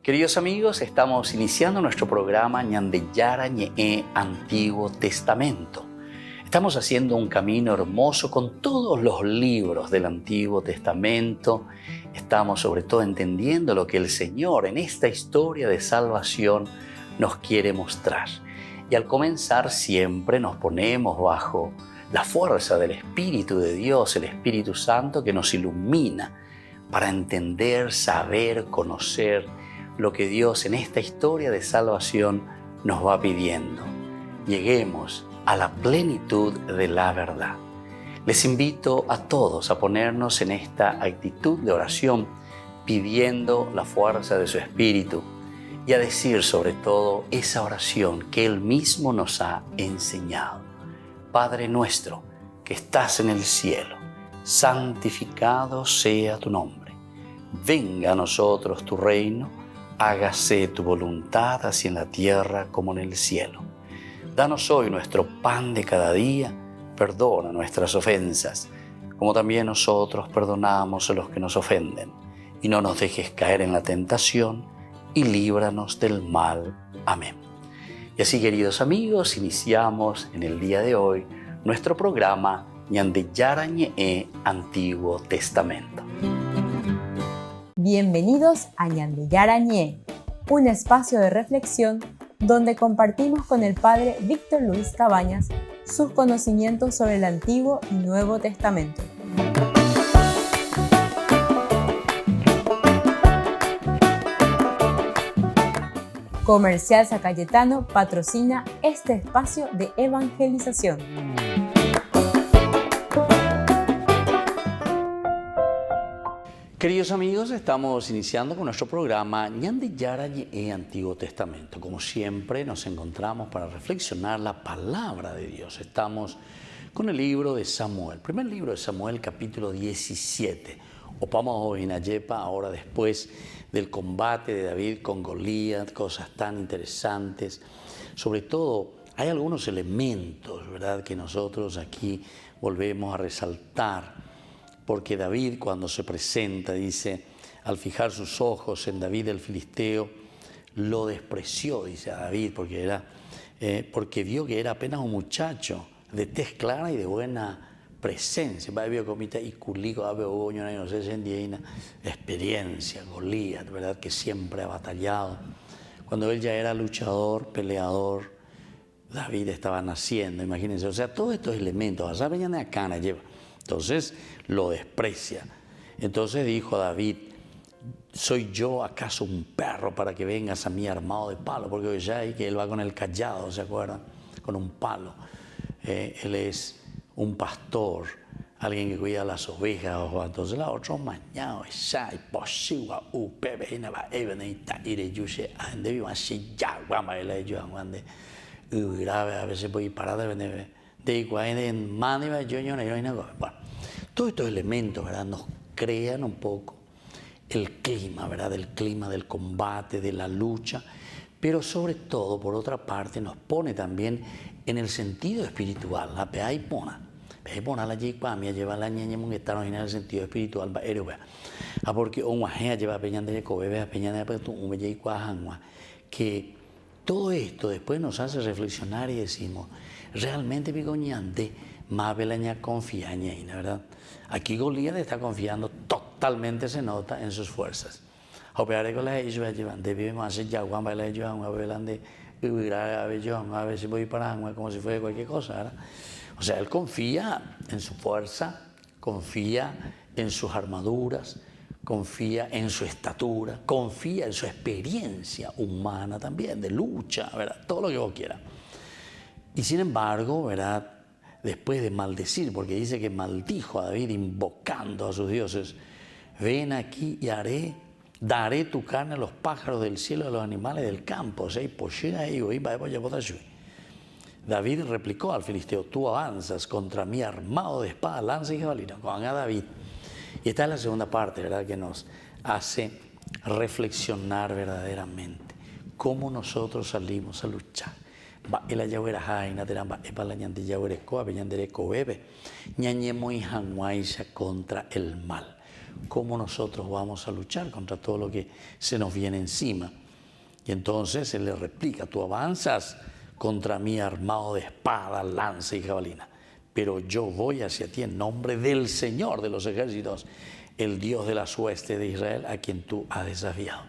Queridos amigos, estamos iniciando nuestro programa Ñandeyara Ñe'e Antiguo Testamento. Estamos haciendo un camino hermoso con todos los libros del Antiguo Testamento. Estamos sobre todo entendiendo lo que el Señor en esta historia de salvación nos quiere mostrar. Y al comenzar siempre nos ponemos bajo la fuerza del Espíritu de Dios, el Espíritu Santo que nos ilumina para entender, saber, conocer lo que Dios en esta historia de salvación nos va pidiendo. Lleguemos a la plenitud de la verdad. Les invito a todos a ponernos en esta actitud de oración, pidiendo la fuerza de su Espíritu y a decir sobre todo esa oración que Él mismo nos ha enseñado. Padre nuestro que estás en el cielo, santificado sea tu nombre. Venga a nosotros tu reino, hágase tu voluntad así en la tierra como en el cielo. Danos hoy nuestro pan de cada día, perdona nuestras ofensas, como también nosotros perdonamos a los que nos ofenden. Y no nos dejes caer en la tentación, y líbranos del mal. Amén. Y así, queridos amigos, iniciamos en el día de hoy nuestro programa Ñandeyara Ñe'e Antiguo Testamento. Bienvenidos a Ñandeyara Ñe'e, un espacio de reflexión donde compartimos con el Padre Víctor Luis Cabañas sus conocimientos sobre el Antiguo y Nuevo Testamento. Comercial San Cayetano patrocina este espacio de evangelización. Queridos amigos, estamos iniciando con nuestro programa Ñandeyara Ñe'e Antiguo Testamento. Como siempre, nos encontramos para reflexionar la palabra de Dios. Estamos con el libro de Samuel, primer libro de Samuel, capítulo 17. Opamos hoy en Ayepa, ahora después del combate de David con Goliat, cosas tan interesantes. Sobre todo, hay algunos elementos, ¿verdad?, que nosotros aquí volvemos a resaltar. Porque David, cuando se presenta, dice, al fijar sus ojos en David el filisteo, lo despreció, dice a David, porque vio que era apenas un muchacho de tez clara y de buena presencia. Experiencia, Goliat, ¿verdad?, que siempre ha batallado. Cuando él ya era luchador, peleador, David estaba naciendo, imagínense. O sea, todos estos elementos, entonces lo desprecia. Entonces dijo a David, ¿soy yo acaso un perro para que vengas a mí armado de palo? Porque ya hay que él va con el cayado, ¿se acuerdan? Con un palo. Él es un pastor, alguien que cuida las ovejas. Entonces la otra mañana, a veces voy parada de bueno, todos estos elementos, ¿verdad?, nos crean un poco el clima, ¿verdad?, el clima del combate, de la lucha, pero sobre todo, por otra parte, nos pone también en el sentido espiritual. La peaipona la jikwamia lleva la ñeñe monguetano en el sentido espiritual, porque onguajea lleva peñandere cobebe peñandere petu un que todo esto después nos hace reflexionar y decimos, realmente mi goñante Mabelaña confía en ella, ¿verdad? Aquí Goliat está confiando totalmente, se nota, en sus fuerzas. A ver si voy para como si fuera cualquier cosa, ¿verdad? O sea, él confía en su fuerza, confía en sus armaduras, confía en su estatura, confía en su experiencia humana también, de lucha, ¿verdad? Todo lo que vos quieras. Y sin embargo, ¿verdad?, después de maldecir, porque dice que maldijo a David invocando a sus dioses, ven aquí y daré tu carne a los pájaros del cielo y a los animales del campo. David replicó al filisteo, tú avanzas contra mí armado de espada, lanza y jabalina, con a David. Y esta es la segunda parte, ¿verdad?, que nos hace reflexionar verdaderamente cómo nosotros salimos a luchar. El ayawera jaina teramba epala ñanti yawere coa peñandere coebe ñañemo y contra el mal. ¿cómo nosotros vamos a luchar contra todo lo que se nos viene encima? Y entonces él le replica, tú avanzas contra mí armado de espada, lanza y jabalina, pero yo voy hacia ti en nombre del Señor de los ejércitos, el Dios de las huestes de Israel, a quien tú has desafiado.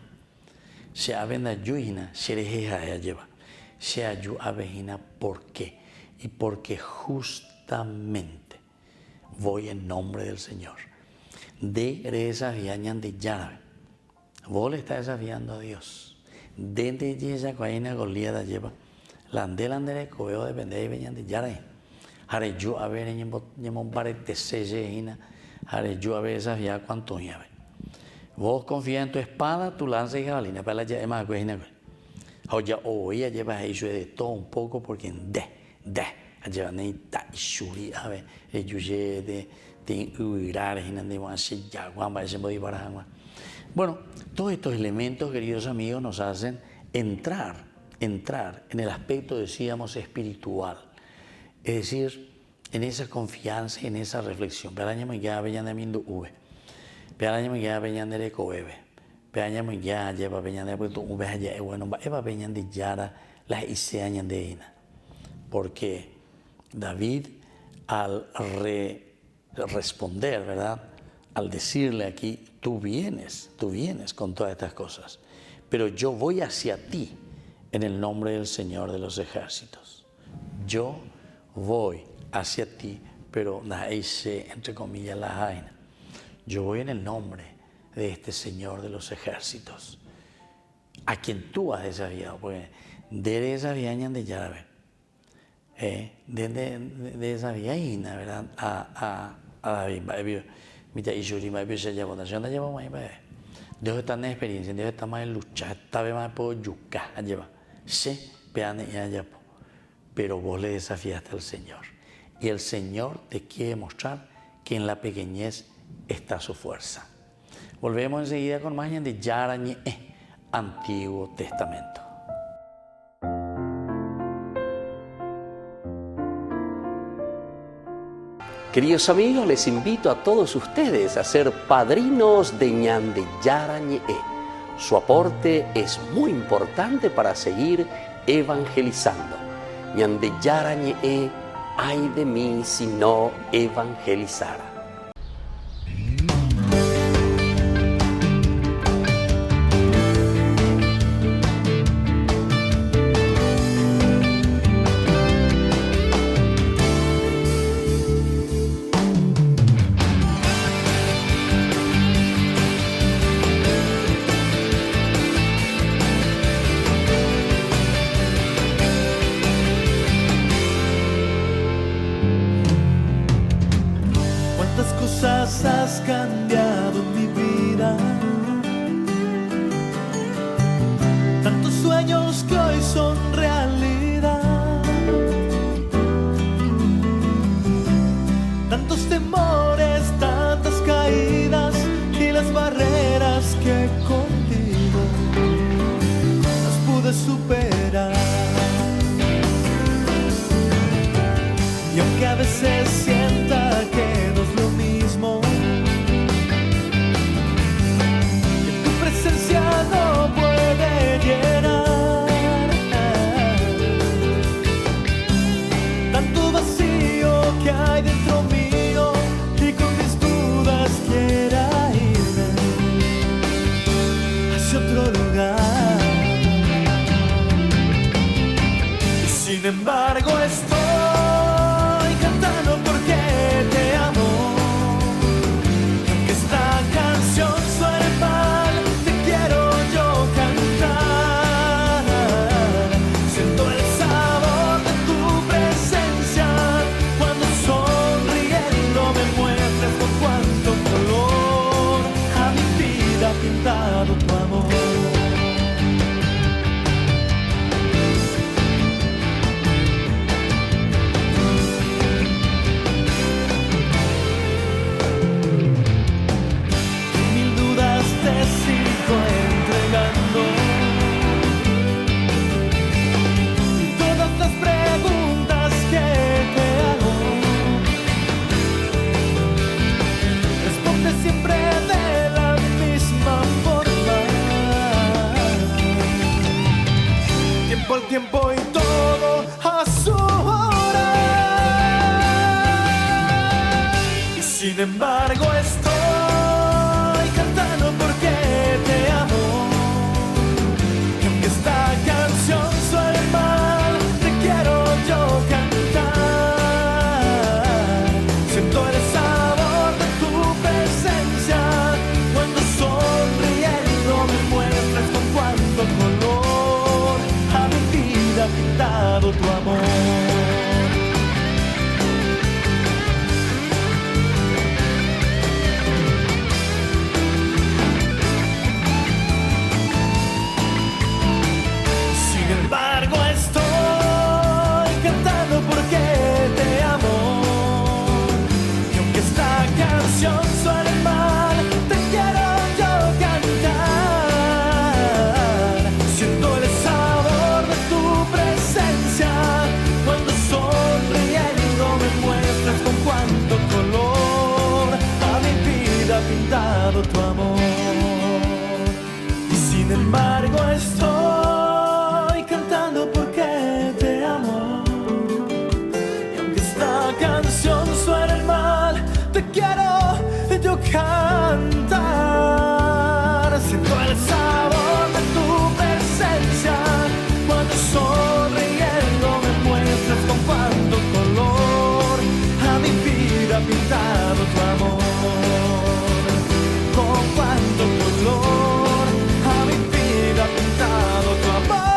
¿Por qué? Y porque justamente voy en nombre del Señor. De desafiañan de Yahweh. Vos le estás desafiando a Dios. Desde ella cuaina golía lleva. Landere coveo depende de veñan de Yahweh. Haré yo a ver en un barete sellejina. Haré yo a ver desafiar cuanto llave. Vos confías en tu espada, tu lanza y jabalina. Para la llave más cuejina. Oye, hoy llevas eso de todo un poco porque en llevan ahí ta shuri a ver ellos de huirar bueno, todos estos elementos, queridos amigos, nos hacen entrar en el aspecto, decíamos, espiritual, es decir, en esa confianza, en esa reflexión. Peaña me ya veñan de mindu uve, peaña me ya veñan de recobebe, peaña me ya lleva veñan de puesto uve allá bueno eva veñan de yara las iseañan de ina, porque David al responder, ¿verdad? Al decirle aquí, tú vienes con todas estas cosas, pero yo voy hacia ti en el nombre del Señor de los ejércitos. Yo voy hacia ti, pero entre comillas la jaina. Yo voy en el nombre de este Señor de los ejércitos, a quien tú has desafiado, porque de desafiañan de Yahweh. De esa viaina, ¿verdad? A David, mira, y yo se lleva una segunda lleva más, Dios está en experiencia, Dios está más en lucha, está más por yuca, lleva, sí, peane y allá, pero vos le desafiaste al Señor, y el Señor te quiere mostrar que en la pequeñez está su fuerza. Volvemos enseguida con más de Yarañe, Antiguo Testamento. Queridos amigos, les invito a todos ustedes a ser padrinos de Ñande Yarañe. Su aporte es muy importante para seguir evangelizando. Ñande Yarañe, ay de mí si no evangelizara. Has cambiado en mi vida, tantos sueños que hoy son realidad, tantos temores, tantas caídas y las barreras que contigo las pude superar. Y aunque a veces sienta que no es lo mismo, no puede llenar tanto vacío que hay dentro mío, y con mis dudas quiera irme hacia otro lugar. tiempo y todo a su hora. Y sin embargo estoy cantando porque te amo. Y aunque esta canción suene mal, te quiero yo cantar. Siento el sabor de tu presencia cuando sonriendo me muestras con cuánto color a mi vida ha pintado tu amor. Sin embargo estoy cantando porque te amo. Y aunque esta canción suene mal, te quiero yo cantar. Siento el sabor de tu presencia cuando sonriendo me muestras con cuánto color a mi vida ha pintado tu amor. Y sin embargo estoy cantando porque te amo. Y aunque esta canción suene mal, te quiero yo cantar. Siento el sabor de tu presencia cuando sonriendo me muestras con cuánto color a mi vida ha pintado tu amor. Con cuánto color a mi vida ha pintado tu amor.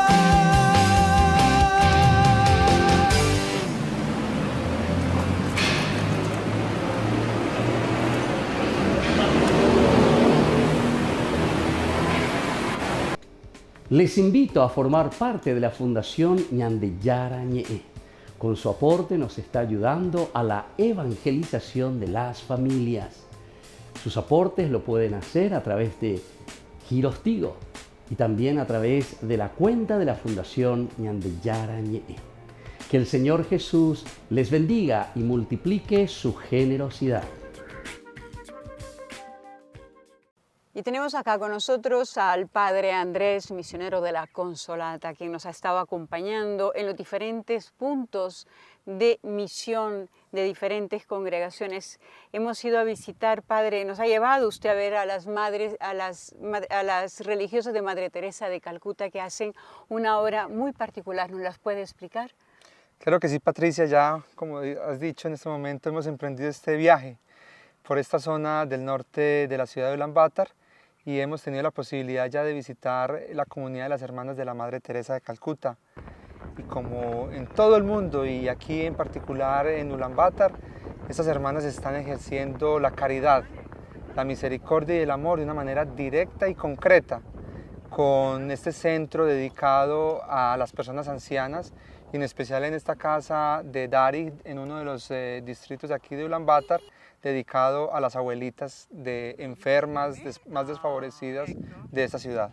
Les invito a formar parte de la Fundación Ñandeyara Ñe'e. Con su aporte nos está ayudando a la evangelización de las familias. Sus aportes lo pueden hacer a través de Giros Tigo y también a través de la cuenta de la Fundación Ñandeyara Ñe'e. Que el Señor Jesús les bendiga y multiplique su generosidad. Y tenemos acá con nosotros al Padre Andrés, misionero de la Consolata, quien nos ha estado acompañando en los diferentes puntos de misión de diferentes congregaciones. Hemos ido a visitar, Padre, nos ha llevado usted a ver a las madres, a las religiosas de Madre Teresa de Calcuta que hacen una obra muy particular. ¿Nos las puede explicar? Claro que sí, Patricia, ya como has dicho, en este momento hemos emprendido este viaje por esta zona del norte de la ciudad de Ulaanbaatar y hemos tenido la posibilidad ya de visitar la comunidad de las hermanas de la Madre Teresa de Calcuta. Y como en todo el mundo y aquí en particular en Ulaanbaatar, estas hermanas están ejerciendo la caridad, la misericordia y el amor de una manera directa y concreta, con este centro dedicado a las personas ancianas, y en especial en esta casa de Dari, en uno de los distritos de aquí de Ulaanbaatar, dedicado a las abuelitas de enfermas, más desfavorecidas de esta ciudad.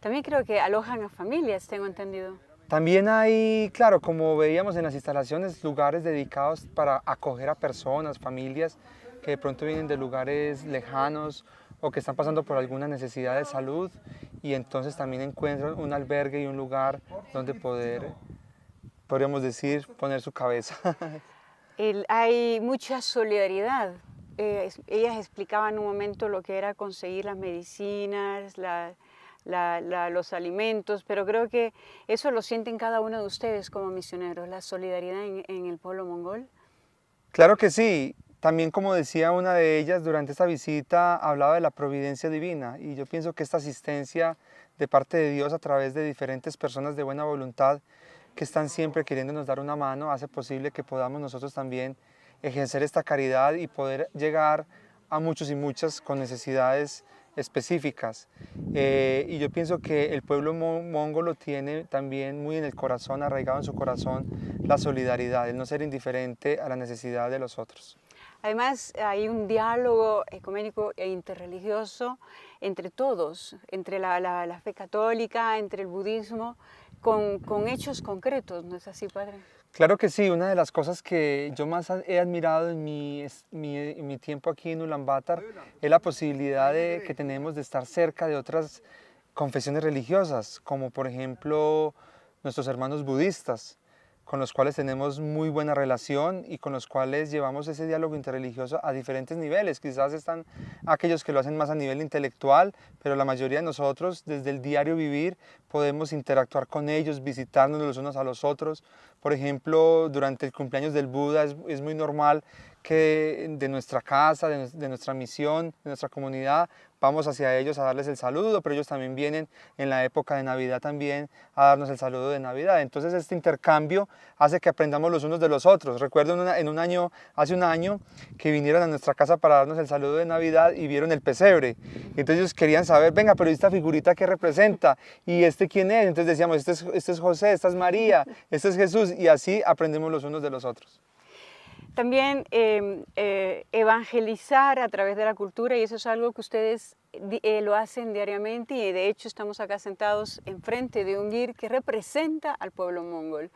También creo que alojan a familias, tengo entendido. También hay, claro, como veíamos en las instalaciones, lugares dedicados para acoger a personas, familias que de pronto vienen de lugares lejanos o que están pasando por alguna necesidad de salud y entonces también encuentran un albergue y un lugar donde poder, podríamos decir, poner su cabeza. Hay mucha solidaridad. Ellas explicaban en un momento lo que era conseguir las medicinas, los alimentos, pero creo que eso lo sienten cada uno de ustedes como misioneros, la solidaridad en el pueblo mongol. Claro que sí. También, como decía una de ellas durante esta visita, hablaba de la providencia divina y yo pienso que esta asistencia de parte de Dios a través de diferentes personas de buena voluntad que están siempre queriéndonos dar una mano hace posible que podamos nosotros también ejercer esta caridad y poder llegar a muchos y muchas con necesidades específicas. Y yo pienso que el pueblo mongolo tiene también muy en el corazón, arraigado en su corazón, la solidaridad, el no ser indiferente a la necesidad de los otros. Además, hay un diálogo ecuménico e interreligioso entre todos, entre la fe católica, entre el budismo, con hechos concretos, ¿no es así, Padre? Claro que sí, una de las cosas que yo más he admirado en mi tiempo aquí en Ulaanbaatar es la posibilidad que tenemos de estar cerca de otras confesiones religiosas, como por ejemplo nuestros hermanos budistas, con los cuales tenemos muy buena relación y con los cuales llevamos ese diálogo interreligioso a diferentes niveles. Quizás están aquellos que lo hacen más a nivel intelectual, pero la mayoría de nosotros desde el diario vivir podemos interactuar con ellos, visitarnos los unos a los otros. Por ejemplo, durante el cumpleaños del Buda es muy normal que de nuestra casa, de nuestra misión, de nuestra comunidad, vamos hacia ellos a darles el saludo, pero ellos también vienen en la época de Navidad también a darnos el saludo de Navidad. Entonces este intercambio hace que aprendamos los unos de los otros. Recuerdo hace un año que vinieron a nuestra casa para darnos el saludo de Navidad y vieron el pesebre. Entonces ellos querían saber, venga, pero esta figurita ¿qué representa? ¿Y este quién es? Entonces decíamos, este es José, esta es María, este es Jesús, y así aprendemos los unos de los otros. También evangelizar a través de la cultura, y eso es algo que ustedes lo hacen diariamente, y de hecho estamos acá sentados enfrente de un guir que representa al pueblo mongol.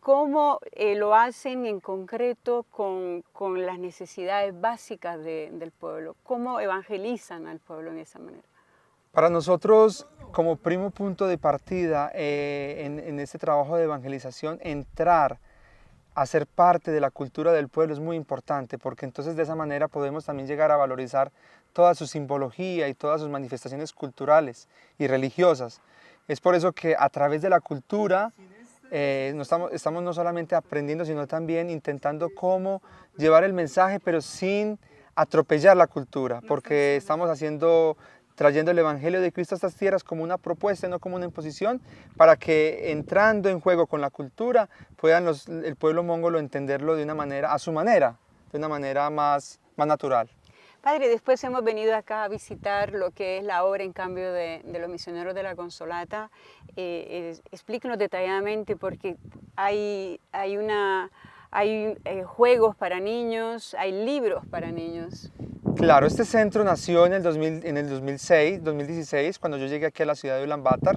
¿Cómo lo hacen en concreto con las necesidades básicas del pueblo? ¿Cómo evangelizan al pueblo en esa manera? Para nosotros, como primo punto de partida en este trabajo de evangelización, entrar a ser parte de la cultura del pueblo es muy importante, porque entonces de esa manera podemos también llegar a valorizar toda su simbología y todas sus manifestaciones culturales y religiosas. Es por eso que a través de la cultura estamos no solamente aprendiendo, sino también intentando cómo llevar el mensaje, pero sin atropellar la cultura, porque estamos trayendo el Evangelio de Cristo a estas tierras como una propuesta, no como una imposición, para que entrando en juego con la cultura puedan el pueblo mongolo entenderlo de una manera, a su manera, de una manera más natural. Padre, después hemos venido acá a visitar lo que es la obra en cambio de los misioneros de la Consolata. Explíquenos detalladamente, porque hay juegos para niños, hay libros para niños. Claro, este centro nació en el 2016, cuando yo llegué aquí a la ciudad de Ulaanbaatar,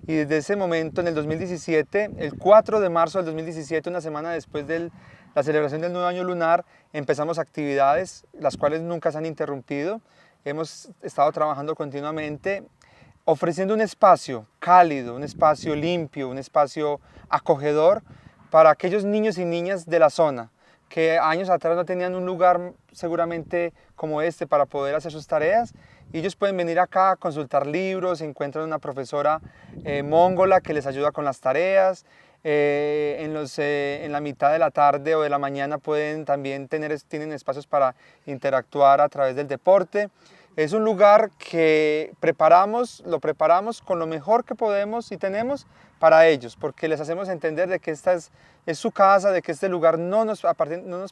y desde ese momento, en el 2017, el 4 de marzo del 2017, una semana después de la celebración del nuevo año lunar, empezamos actividades, las cuales nunca se han interrumpido. Hemos estado trabajando continuamente, ofreciendo un espacio cálido, un espacio limpio, un espacio acogedor para aquellos niños y niñas de la zona, que años atrás no tenían un lugar seguramente como este para poder hacer sus tareas, y ellos pueden venir acá a consultar libros, encuentran una profesora mongola que les ayuda con las tareas. En la mitad de la tarde o de la mañana tienen espacios para interactuar a través del deporte. Es un lugar que lo preparamos con lo mejor que podemos y tenemos para ellos, porque les hacemos entender de que esta es su casa, de que este lugar no nos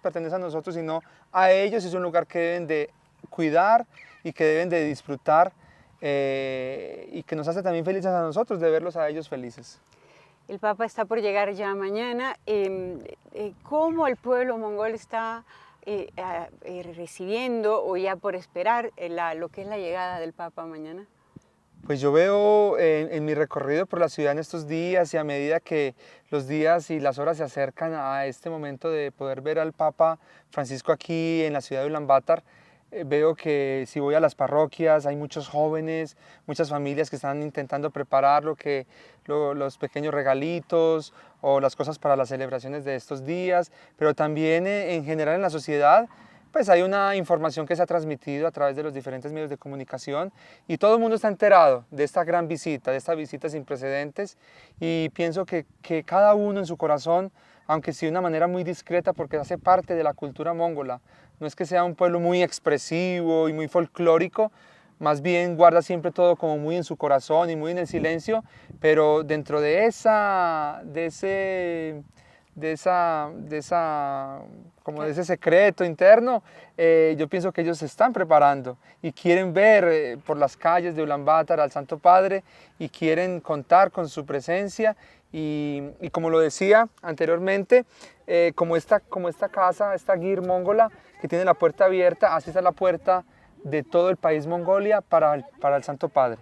pertenece a nosotros, sino a ellos. Es un lugar que deben de cuidar y que deben de disfrutar, y que nos hace también felices a nosotros de verlos a ellos felices. El Papa está por llegar ya mañana. ¿Cómo el pueblo mongol está recibiendo o ya por esperar lo que es la llegada del Papa mañana? Pues yo veo en mi recorrido por la ciudad en estos días, y a medida que los días y las horas se acercan a este momento de poder ver al Papa Francisco aquí en la ciudad de Ulaanbaatar, veo que si voy a las parroquias hay muchos jóvenes, muchas familias que están intentando preparar los pequeños regalitos o las cosas para las celebraciones de estos días, pero también en general en la sociedad pues hay una información que se ha transmitido a través de los diferentes medios de comunicación, y todo el mundo está enterado de esta gran visita, de esta visita sin precedentes, y pienso que cada uno en su corazón, aunque sí de una manera muy discreta porque hace parte de la cultura mongola, no es que sea un pueblo muy expresivo y muy folclórico, más bien guarda siempre todo como muy en su corazón y muy en el silencio, pero dentro de ese secreto interno, yo pienso que ellos se están preparando y quieren ver por las calles de Ulaanbaatar al Santo Padre, y quieren contar con su presencia, y como lo decía anteriormente, como esta casa, esta gir mongola que tiene la puerta abierta, así está la puerta de todo el país Mongolia para el Santo Padre.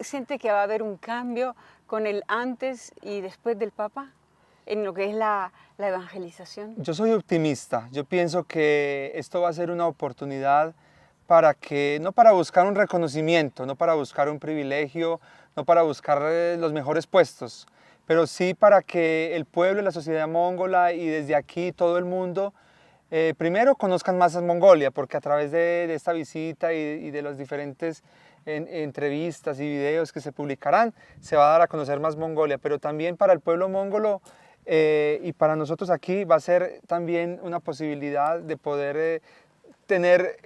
¿Siente que va a haber un cambio con el antes y después del Papa en lo que es la evangelización? Yo soy optimista. Yo pienso que esto va a ser una oportunidad no para buscar un reconocimiento, no para buscar un privilegio, no para buscar los mejores puestos, pero sí para que el pueblo y la sociedad mongola y desde aquí todo el mundo primero conozcan más a Mongolia, porque a través de esta visita y de las diferentes entrevistas y videos que se publicarán, se va a dar a conocer más Mongolia, pero también para el pueblo mongolo y para nosotros aquí va a ser también una posibilidad de poder tener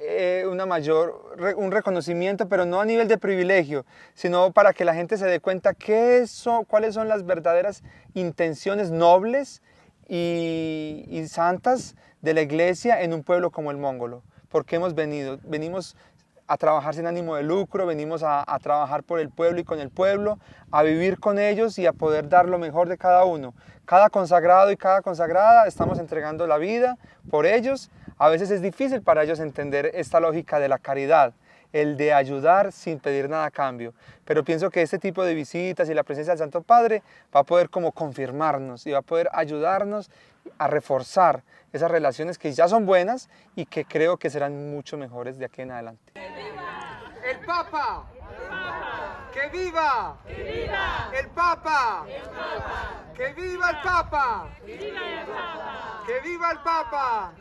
un reconocimiento, pero no a nivel de privilegio, sino para que la gente se dé cuenta cuáles son las verdaderas intenciones nobles y santas de la iglesia en un pueblo como el mongolo. Porque venimos a trabajar sin ánimo de lucro, venimos a trabajar por el pueblo y con el pueblo, a vivir con ellos y a poder dar lo mejor de cada uno. Cada consagrado y cada consagrada estamos entregando la vida por ellos. A veces es difícil para ellos entender esta lógica de la caridad, el de ayudar sin pedir nada a cambio. Pero pienso que este tipo de visitas y la presencia del Santo Padre va a poder como confirmarnos y va a poder ayudarnos a reforzar esas relaciones que ya son buenas y que creo que serán mucho mejores de aquí en adelante. ¡El Papa! ¡Que viva! ¡Que viva! ¡El Papa! ¡Que viva el Papa! ¡Que viva el Papa! ¡Que viva el Papa!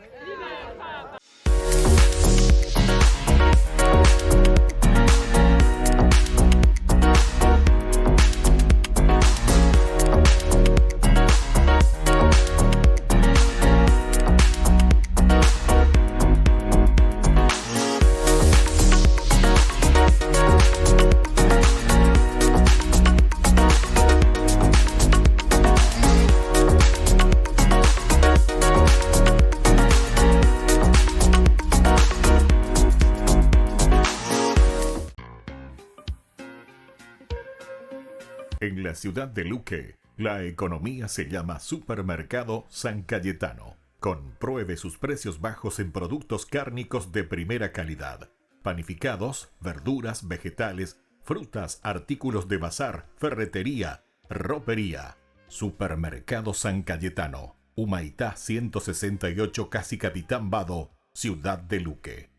En la ciudad de Luque, la economía se llama Supermercado San Cayetano. Compruebe sus precios bajos en productos cárnicos de primera calidad. Panificados, verduras, vegetales, frutas, artículos de bazar, ferretería, ropería. Supermercado San Cayetano. Humaitá 168, Casi Capitán Vado, ciudad de Luque.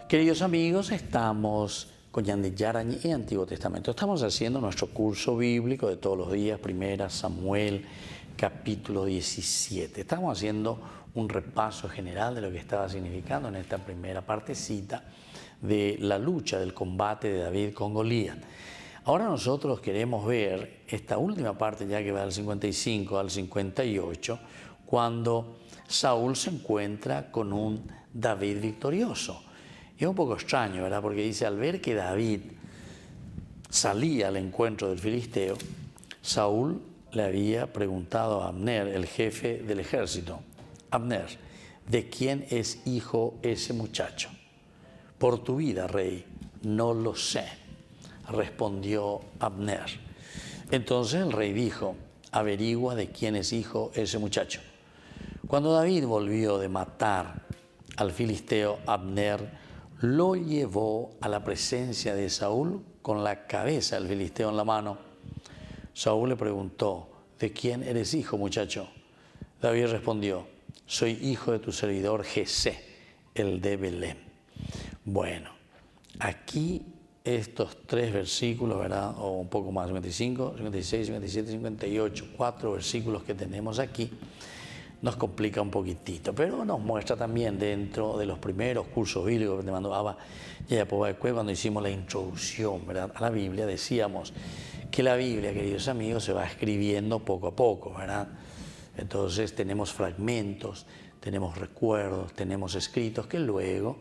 Queridos amigos, estamos con Ñandeyarañe y Antiguo Testamento. Estamos haciendo nuestro curso bíblico de todos los días, 1 Samuel, capítulo 17. Estamos haciendo un repaso general de lo que estaba significando en esta primera partecita de la lucha, del combate de David con Goliat. Ahora nosotros queremos ver esta última parte, ya que va del 55 al 58, cuando Saúl se encuentra con un David victorioso. Y es un poco extraño, ¿verdad? Porque dice, al ver que David salía al encuentro del filisteo, Saúl le había preguntado a Abner, el jefe del ejército, Abner, ¿de quién es hijo ese muchacho? Por tu vida, rey, no lo sé, respondió Abner. Entonces el rey dijo, averigua de quién es hijo ese muchacho. Cuando David volvió de matar al filisteo, Abner lo llevó a la presencia de Saúl con la cabeza del filisteo en la mano. Saúl le preguntó, ¿de quién eres hijo, muchacho? David respondió, soy hijo de tu servidor Jesé, el de Belén. Bueno, aquí estos tres versículos, ¿verdad? O un poco más, 55, 56, 57, 58, 4 versículos que tenemos aquí, nos complica un poquitito, pero nos muestra también dentro de los primeros cursos bíblicos que te mandaba cuando hicimos la introducción, ¿verdad?, a la Biblia, decíamos que la Biblia, queridos amigos, se va escribiendo poco a poco, ¿verdad? Entonces tenemos fragmentos, tenemos recuerdos, tenemos escritos que luego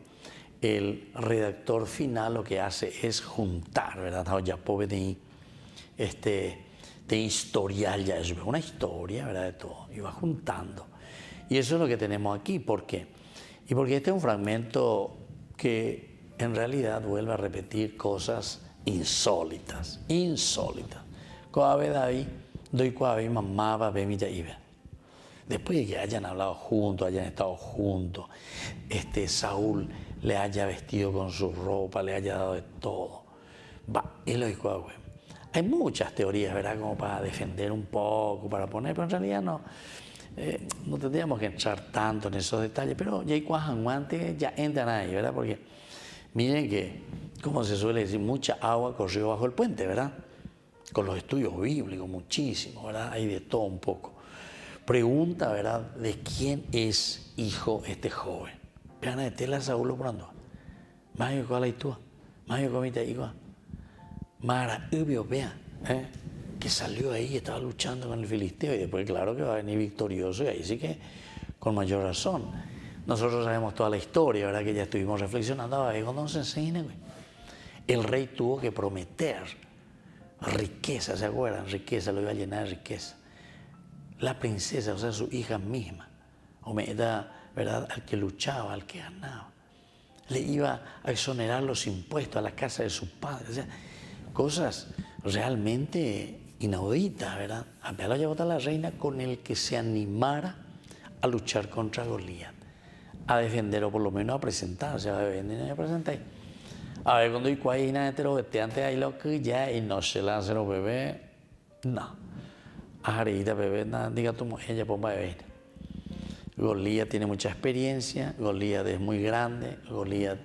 el redactor final lo que hace es juntar, ¿verdad? De historial, ya es una historia, ¿verdad?, de todo, y va juntando. Y eso es lo que tenemos aquí. ¿Por qué? Y porque este es un fragmento que en realidad vuelve a repetir cosas insólitas. Coabe David, doy coabe mamá, ve ya iba. Después de que hayan hablado juntos, hayan estado juntos, Saúl le haya vestido con su ropa, le haya dado de todo. Va, él lo dijo, Hay muchas teorías, ¿verdad? Como para defender un poco, para poner, pero en realidad no. No tendríamos que entrar tanto en esos detalles, pero ya hay cuajanguantes, ya entran ahí, ¿verdad? Porque miren que, como se suele decir, mucha agua corrió bajo el puente, ¿verdad? Con los estudios bíblicos, muchísimo, ¿verdad? Hay de todo un poco. Pregunta, ¿verdad? ¿De quién es hijo este joven? Vean de tela Saúl pronto. Mayo cuál hay tú, mayo comita igual. Mara, vea, que salió ahí, estaba luchando con el filisteo y después claro que va a venir victorioso y ahí sí que con mayor razón. Nosotros sabemos toda la historia, ¿verdad? Que ya estuvimos reflexionando, a ver, cuando se enseña, güey. El rey tuvo que prometer riqueza, ¿se acuerdan? Riqueza, lo iba a llenar de riqueza. La princesa, o sea, su hija misma, ¿verdad? Al que luchaba, al que ganaba, le iba a exonerar los impuestos a la casa de su padre, o sea, cosas realmente inauditas, ¿verdad? A lo llevó a la reina con el que se animara a luchar contra Goliat, a defender o por lo menos a presentarse, a vender y a presentar. A ver, cuando hay cuaina de antes hay lo que ya y no se lanza los bebés, no. Ahorita bebé, nada, diga tu mujer, ella ponga bebé. Goliat tiene mucha experiencia, Goliat es muy grande, Goliat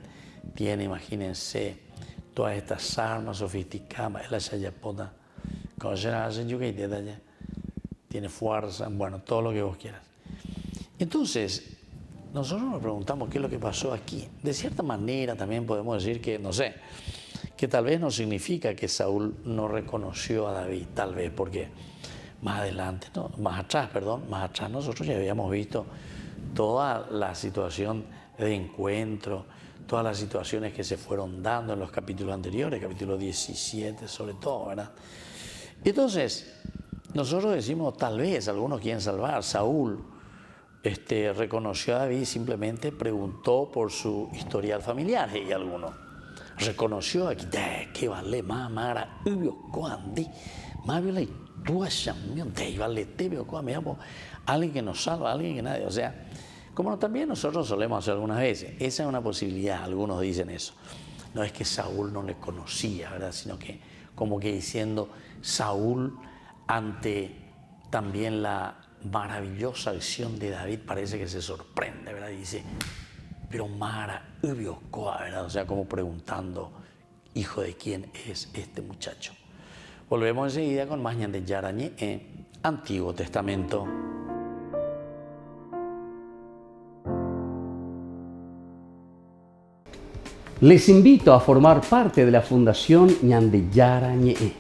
tiene, imagínense, todas estas armas sofisticadas, la chayapota, tiene fuerza, bueno, todo lo que vos quieras. Entonces, nosotros nos preguntamos qué es lo que pasó aquí. De cierta manera también podemos decir que, no sé, que tal vez no significa que Saúl no reconoció a David, tal vez, porque más adelante, no, más atrás nosotros ya habíamos visto toda la situación de encuentro, todas las situaciones que se fueron dando en los capítulos anteriores, capítulo 17 sobre todo, ¿verdad? Entonces, nosotros decimos, tal vez algunos quieren salvar. Saúl reconoció a David, simplemente preguntó por su historial familiar, y algunos reconoció aquí, que vale más, mara, más viola y tú alguien que nos salva, alguien que nadie, o sea, como también nosotros solemos hacer algunas veces, esa es una posibilidad, algunos dicen eso, no es que Saúl no le conocía, ¿verdad? Sino que como que diciendo, Saúl ante también la maravillosa acción de David parece que se sorprende, ¿verdad? Y dice, pero Mara, ¿verdad? O sea, como preguntando, hijo de quién es este muchacho. Volvemos enseguida con más ñande yarañe en Antiguo Testamento. Les invito a formar parte de la Fundación Ñandeyara Ñe'e.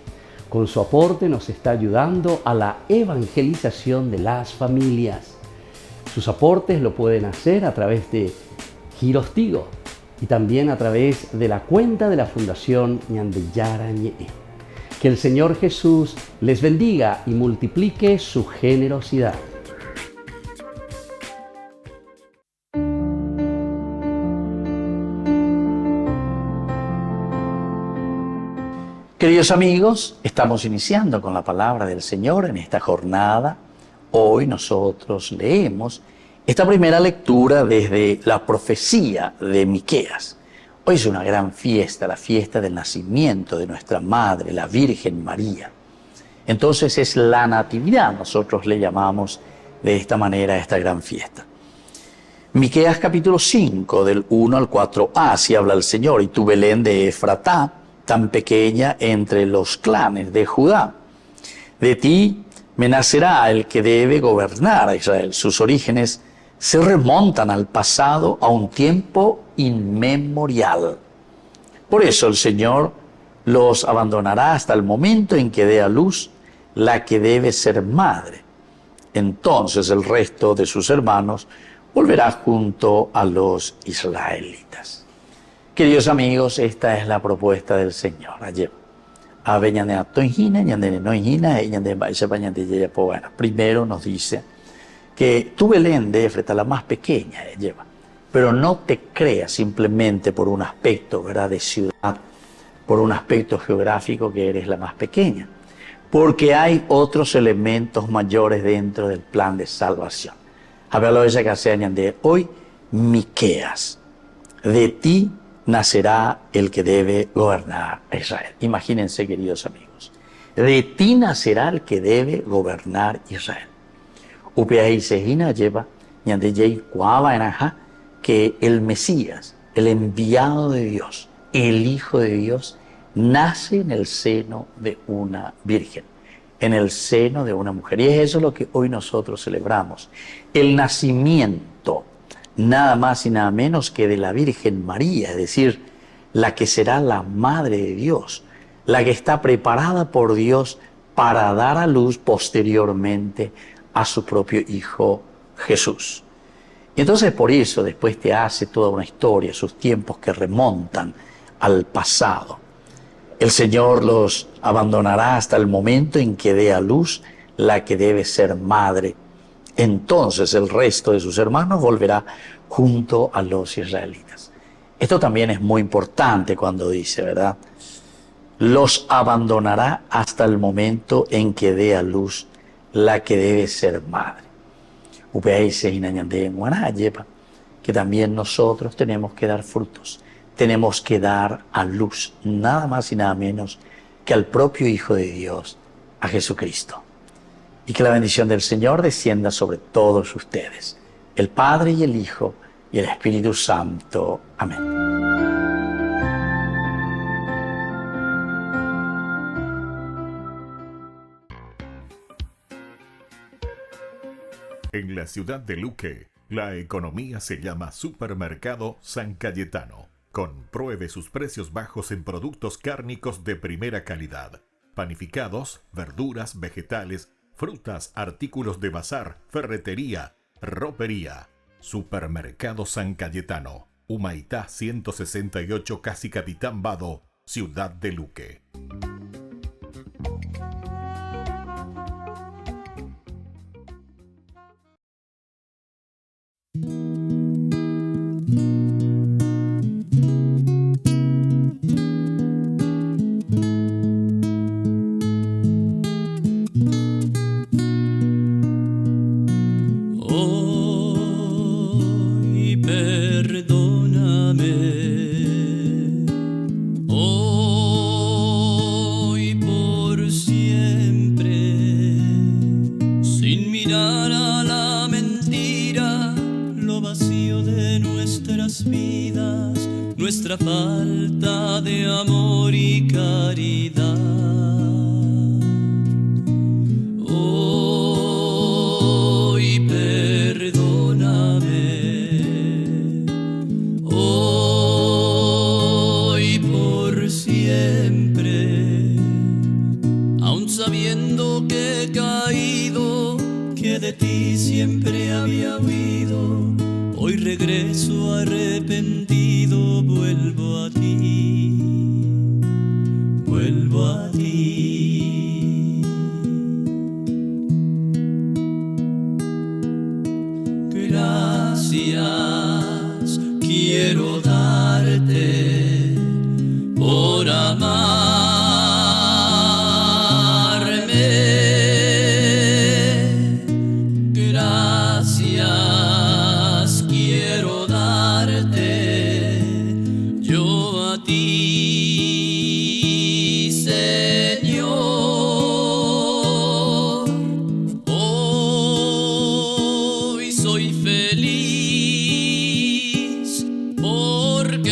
Con su aporte nos está ayudando a la evangelización de las familias. Sus aportes lo pueden hacer a través de Giros Tigo y también a través de la cuenta de la Fundación Ñandeyara Ñe'e. Que el Señor Jesús les bendiga y multiplique su generosidad. Queridos amigos, estamos iniciando con la palabra del Señor en esta jornada. Hoy nosotros leemos esta primera lectura desde la profecía de Miqueas. Hoy es una gran fiesta, la fiesta del nacimiento de nuestra Madre, la Virgen María. Entonces es la Natividad, nosotros le llamamos de esta manera a esta gran fiesta. Miqueas capítulo 5, del 1 al 4a, así habla el Señor: y tú, Belén de Efratá, tan pequeña entre los clanes de Judá, de ti me nacerá el que debe gobernar a Israel. Sus orígenes se remontan al pasado, a un tiempo inmemorial. Por eso el Señor los abandonará hasta el momento en que dé a luz la que debe ser madre. Entonces el resto de sus hermanos volverá junto a los israelitas. Queridos amigos, esta es la propuesta del Señor. Primero nos dice que tú, Belén de Efrata, la más pequeña, pero no te creas simplemente por un aspecto, ¿verdad?, de ciudad, por un aspecto geográfico que eres la más pequeña, porque hay otros elementos mayores dentro del plan de salvación. Hablo de esa que se añade hoy, Miqueas, de ti nacerá el que debe gobernar a Israel. Imagínense, queridos amigos, De ti nacerá el que debe gobernar Israel. Upeahí Sejina lleva Ñandeyei Cuava Enaja, que el Mesías, el enviado de Dios, el Hijo de Dios, nace en el seno de una virgen, en el seno de una mujer. Y es eso lo que hoy nosotros celebramos. El nacimiento, nada más y nada menos que de la Virgen María, es decir, la que será la Madre de Dios, la que está preparada por Dios para dar a luz posteriormente a su propio Hijo Jesús. Y entonces por eso después te hace toda una historia, sus tiempos que remontan al pasado. El Señor los abandonará hasta el momento en que dé a luz la que debe ser madre. Entonces el resto de sus hermanos volverá junto a los israelitas. Esto también es muy importante cuando dice, ¿verdad? Los abandonará hasta el momento en que dé a luz la que debe ser madre. Que también nosotros tenemos que dar frutos, tenemos que dar a luz nada más y nada menos que al propio Hijo de Dios, a Jesucristo. Y que la bendición del Señor descienda sobre todos ustedes, el Padre y el Hijo y el Espíritu Santo. Amén. En la ciudad de Luque, la economía se llama Supermercado San Cayetano. Compruebe sus precios bajos en productos cárnicos de primera calidad. Panificados, verduras, vegetales, frutas, artículos de bazar, ferretería, ropería. Supermercado San Cayetano. Humaitá 168, Casi Capitán Vado, ciudad de Luque. Hoy perdóname, hoy por siempre, sin mirar a la mentira, lo vacío de nuestras vidas, nuestra falta de amor y caridad. Hoy perdóname, hoy por siempre, aun sabiendo que he caído, que de ti siempre había huido, hoy regreso arrepentido, vuelvo a ti, vuelvo a ti. Gracias quiero darte por amarme. Gracias quiero darte yo a ti, Señor. Hoy soy feliz porque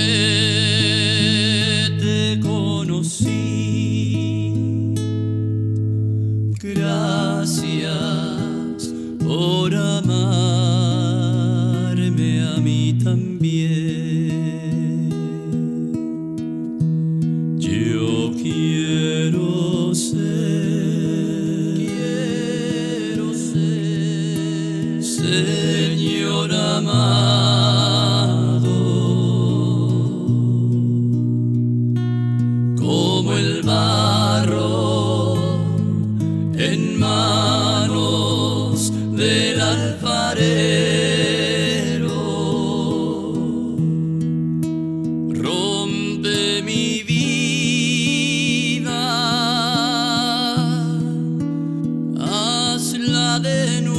te conocí. Gracias por amarme a mí también. Yo quiero ser, Señor amado, como el barro en manos del alfarero. Rompe mi vida, hazla de nuevo.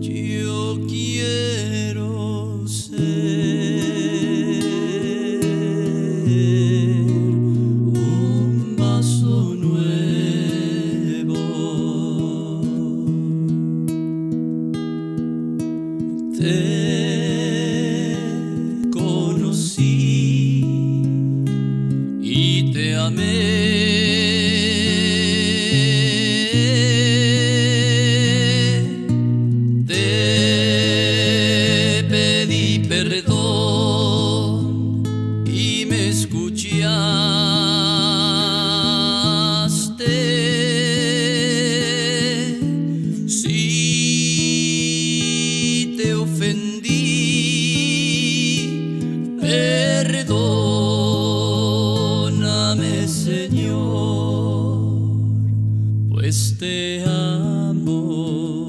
Yo quiero ser pues te amo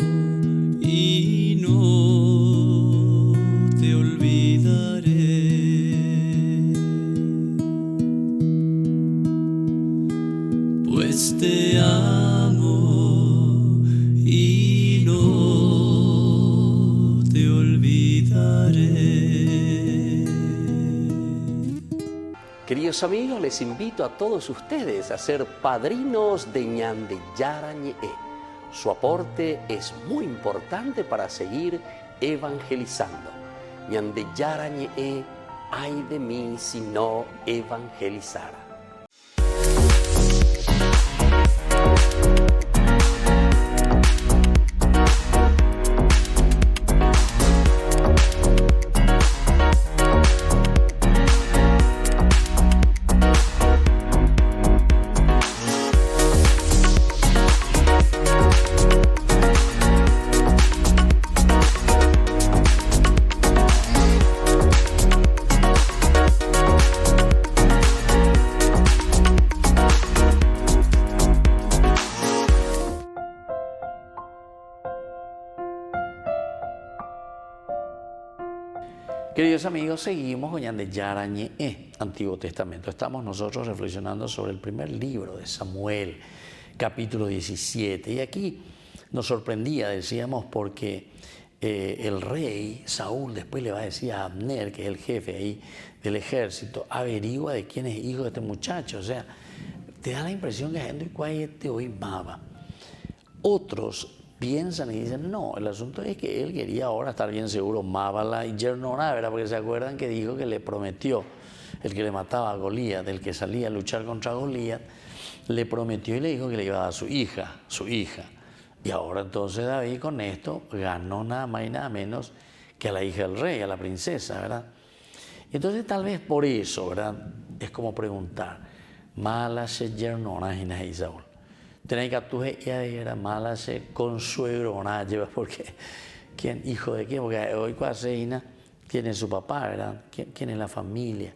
y no te olvidaré. Pues te amo y no te olvidaré. Queridos amigos, les invito a todos ustedes a ser padrinos de Ñande Yara Ñe'e. Su aporte es muy importante para seguir evangelizando. Ñande Yara Ñe'e, ay de mí si no evangelizara. Queridos amigos, seguimos con Ñande Yara Ñe'e, Antiguo Testamento. Estamos nosotros reflexionando sobre el primer libro de Samuel, capítulo 17. Y aquí nos sorprendía, decíamos, porque el rey Saúl después le va a decir a Abner, que es el jefe ahí del ejército, averigua de quién es hijo de este muchacho. O sea, te da la impresión que gente te hoy maba. Otros piensan y dicen, no, el asunto es que él quería ahora estar bien seguro, mábala y yernoná, ¿verdad? Porque se acuerdan que dijo que le prometió, el que le mataba a Goliat, el que salía a luchar contra Goliat, le prometió y le dijo que le iba a dar su hija. Y ahora entonces David con esto ganó nada más y nada menos que a la hija del rey, a la princesa, ¿verdad? Y entonces tal vez por eso, ¿verdad? Es como preguntar, mala se yernoná y Saúl. Tenéis que tú era mala se consuegro, porque ¿quién hijo de quién? Porque hoy Cuaseina tiene su papá, ¿verdad? ¿Quién es la familia?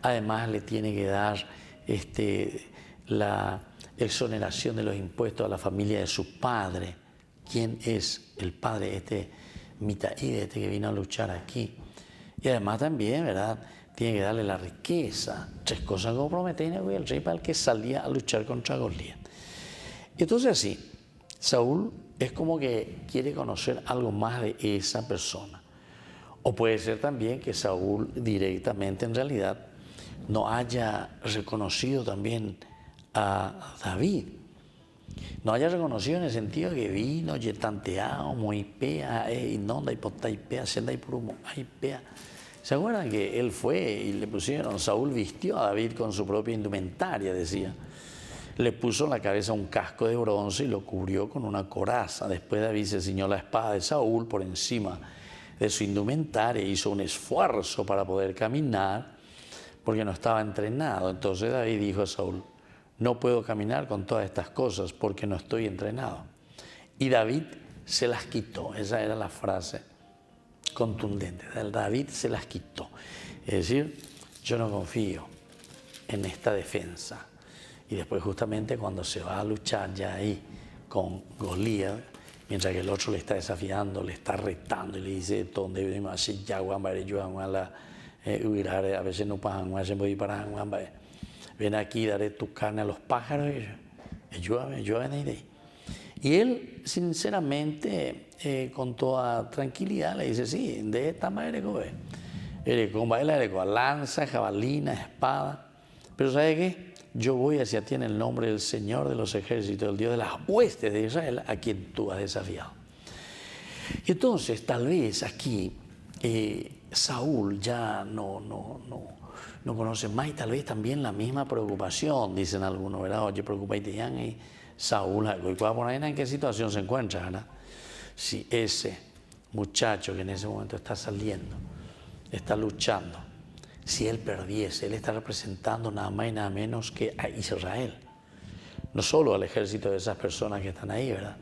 Además le tiene que dar la exoneración de los impuestos a la familia de su padre. ¿Quién es el padre Mitaí, que vino a luchar aquí? Y además también, ¿verdad? Tiene que darle la riqueza. 3 cosas comprometidas el rey para el que salía a luchar contra Goliat. Entonces así, Saúl es como que quiere conocer algo más de esa persona. O puede ser también que Saúl directamente en realidad no haya reconocido también a David. No haya reconocido en el sentido que vino, yetanteado, muy pea, inonda, hipotaipea, senda y prumo, pea. ¿Se acuerdan que él fue y le pusieron, Saúl vistió a David con su propia indumentaria, decía? Le puso en la cabeza un casco de bronce y lo cubrió con una coraza. Después David se ciñó la espada de Saúl por encima de su indumentaria, hizo un esfuerzo para poder caminar porque no estaba entrenado. Entonces David dijo a Saúl, no puedo caminar con todas estas cosas porque no estoy entrenado. Y David se las quitó. Esa era la frase contundente. David se las quitó. Es decir, yo no confío en esta defensa. Y después justamente cuando se va a luchar ya ahí con Goliat, mientras que el otro le está desafiando, le está retando y le dice, ¿dónde más ya a veces no pagan, ven aquí, daré tu carne a los pájaros y ayúdame. Y él, sinceramente, con toda tranquilidad, le dice, sí, de esta manera con lanza, jabalina, espada, pero ¿sabe qué? Yo voy hacia ti en el nombre del Señor de los ejércitos, el Dios de las huestes de Israel, a quien tú has desafiado. Y entonces, tal vez aquí, Saúl ya no conoce más y tal vez también la misma preocupación, dicen algunos, ¿verdad? Oye, preocupate ya, y Saúl, ¿en qué situación se encuentra, verdad? Si ese muchacho que en ese momento está saliendo, está luchando, si él perdiese, él está representando nada más y nada menos que a Israel. No solo al ejército de esas personas que están ahí, ¿verdad?